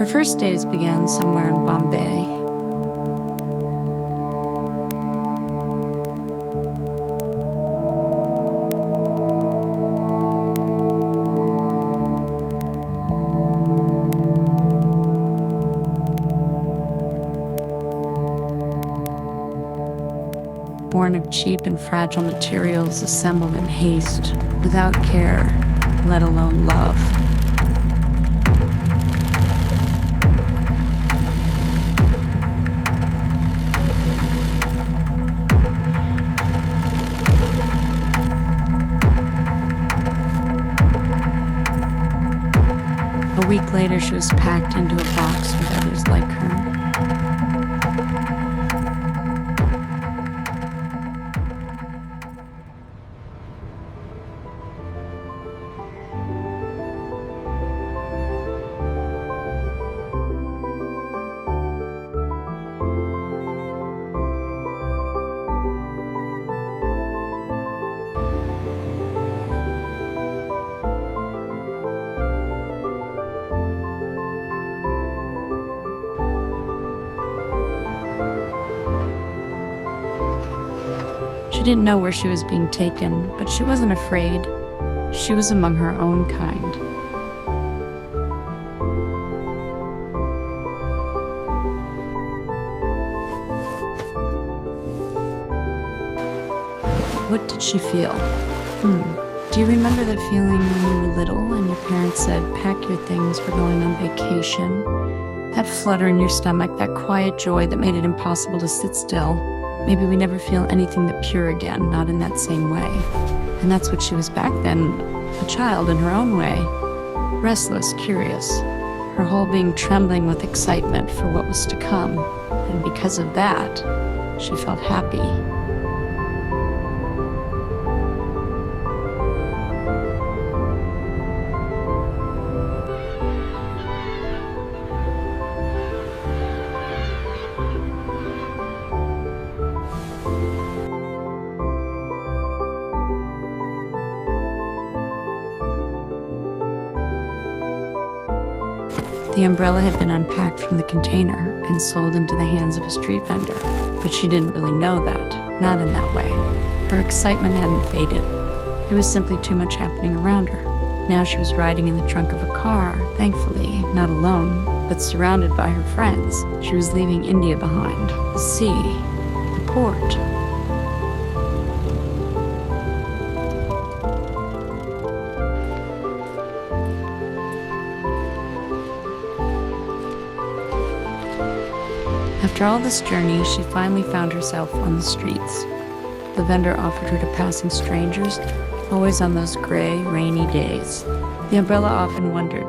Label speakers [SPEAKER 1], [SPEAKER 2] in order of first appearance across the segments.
[SPEAKER 1] Her first days began somewhere in Bombay. Born of cheap and fragile materials assembled in haste, without care, let alone love. A week later, she was packed into a box with others like her. She didn't know where she was being taken, but she wasn't afraid. She was among her own kind. What did she feel? Do you remember that feeling when you were little and your parents said, pack your things, we're going on vacation? That flutter in your stomach, that quiet joy that made it impossible to sit still. Maybe we never feel anything that pure again, not in that same way. And that's what she was back then, a child in her own way. Restless, curious, her whole being trembling with excitement for what was to come. And because of that, she felt happy. The umbrella had been unpacked from the container and sold into the hands of a street vendor, but she didn't really know that, not in that way. Her excitement hadn't faded. There was simply too much happening around her. Now she was riding in the trunk of a car, thankfully, not alone, but surrounded by her friends. She was leaving India behind, the sea, the port. After all this journey, she finally found herself on the streets. The vendor offered her to passing strangers, always on those gray, rainy days. The umbrella often wondered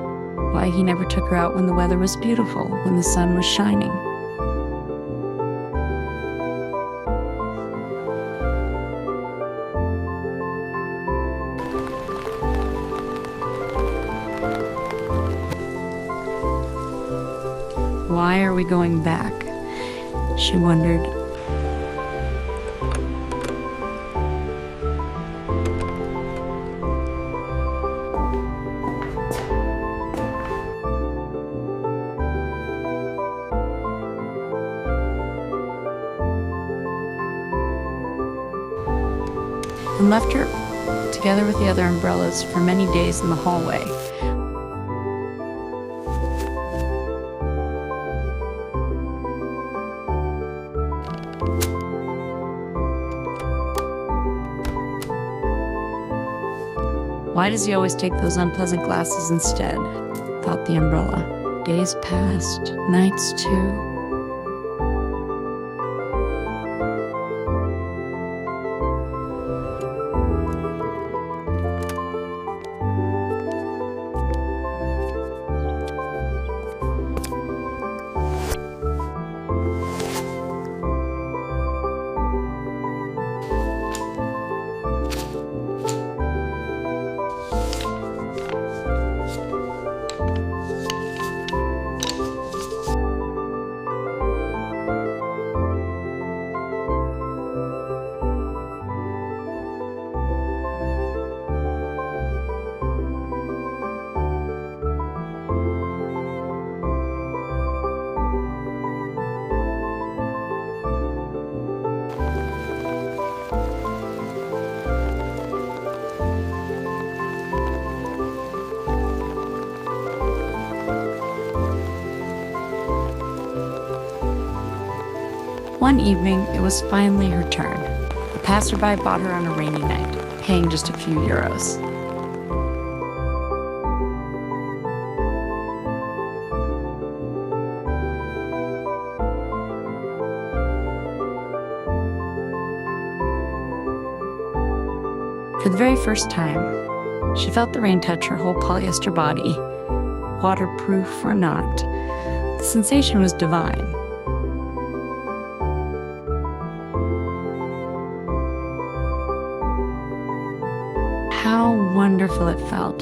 [SPEAKER 1] why he never took her out when the weather was beautiful, when the sun was shining. Why are we going back? She wondered. And left her together with the other umbrellas for many days in the hallway. Why does he always take those unpleasant glasses instead? Thought the umbrella. Days passed, nights too. One evening, it was finally her turn. A passerby bought her on a rainy night, paying just a few euros. For the very first time, she felt the rain touch her whole polyester body, waterproof or not. The sensation was divine. How wonderful it felt.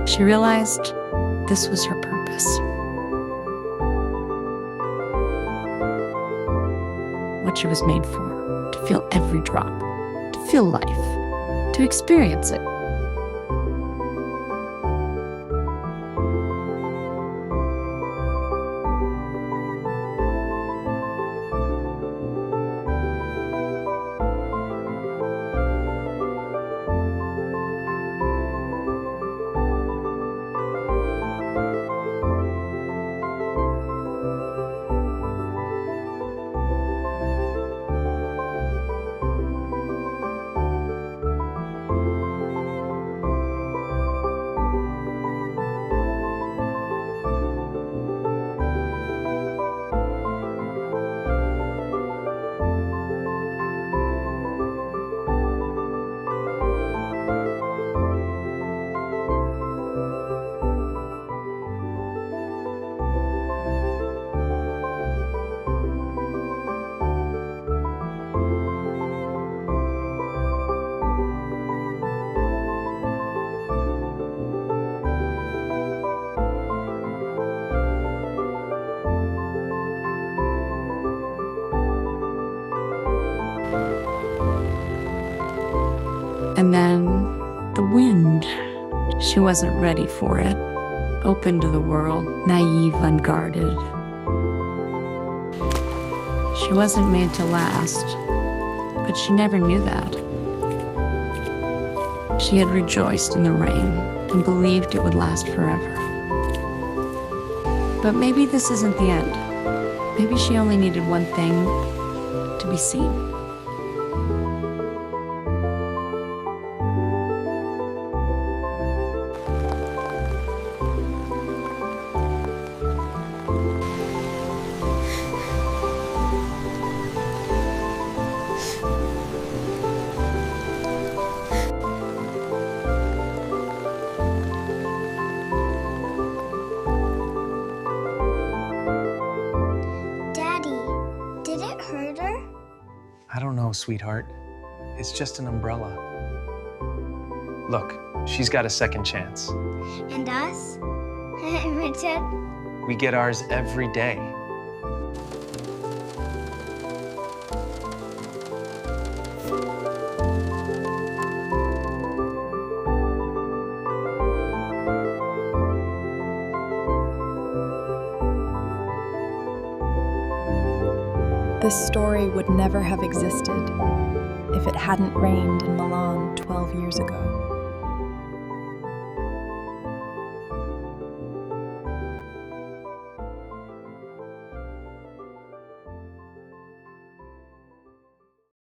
[SPEAKER 1] She realized this was her purpose. What she was made for. To feel every drop, to feel life, to experience it. And then the wind. She wasn't ready for it. Open to the world, naive, unguarded. She wasn't made to last, but she never knew that. She had rejoiced in the rain and believed it would last forever. But maybe this isn't the end. Maybe she only needed one thing, to be seen.
[SPEAKER 2] I don't know, sweetheart. It's just an umbrella. Look, she's got a second chance.
[SPEAKER 3] And us? Richard?
[SPEAKER 2] We get ours every day.
[SPEAKER 4] This story would never have existed if it hadn't rained in Milan 12 years ago.